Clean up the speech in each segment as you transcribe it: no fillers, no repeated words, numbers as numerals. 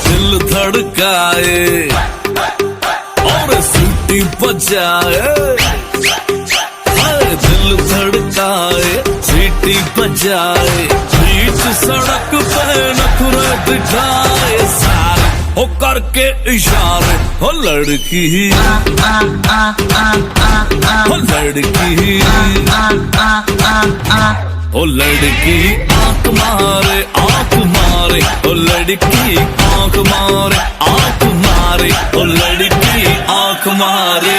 दिल धड़काए और सीटी बजाए, दिल धड़काए सीटी बजाए, बीच सड़क पे नखरे दिखाए सारे हो करके इशारे। हो लड़की हो लड़की ओ लड़की आंख मारे आंख मारे, ओ लड़की आंख मारे आंख मारे, ओ लड़की आंख मारे।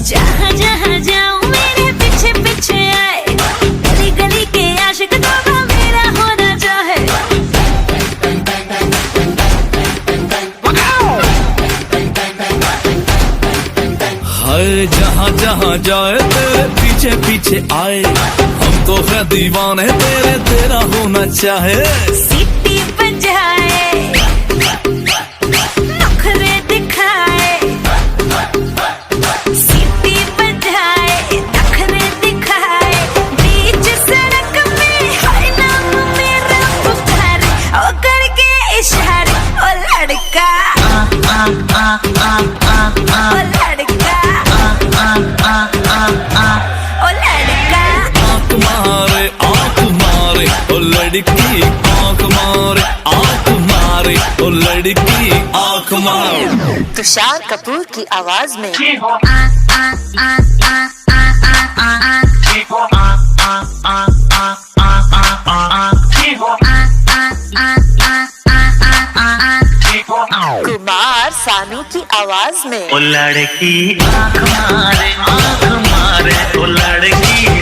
जहाँ जहाँ जाऊँ मेरे पीछे पीछे आए, गली गली के आशिक दोगा मेरा होना चाहे। हाय जहाँ जहाँ जाए तेरे पीछे पीछे आए, हम तो है दीवाने तेरे, तेरा होना चाहे। सीटी बजाए नखरे दिखाए, सीटी बजाए नखरे दिखाए, बीच सड़क में हर नाम मेरा पुकारे, ओ करके इशारे। ओ लड़का ओ लड़का ओ लड़का आंख मारे आंख मारे, ओ लड़की आंख मारे आंख मारे, ओ लड़की आंख मारे। तुषार कपूर की आवाज में कुमार सानू की आवाज में ओ लड़की आंख मारे ओ लड़की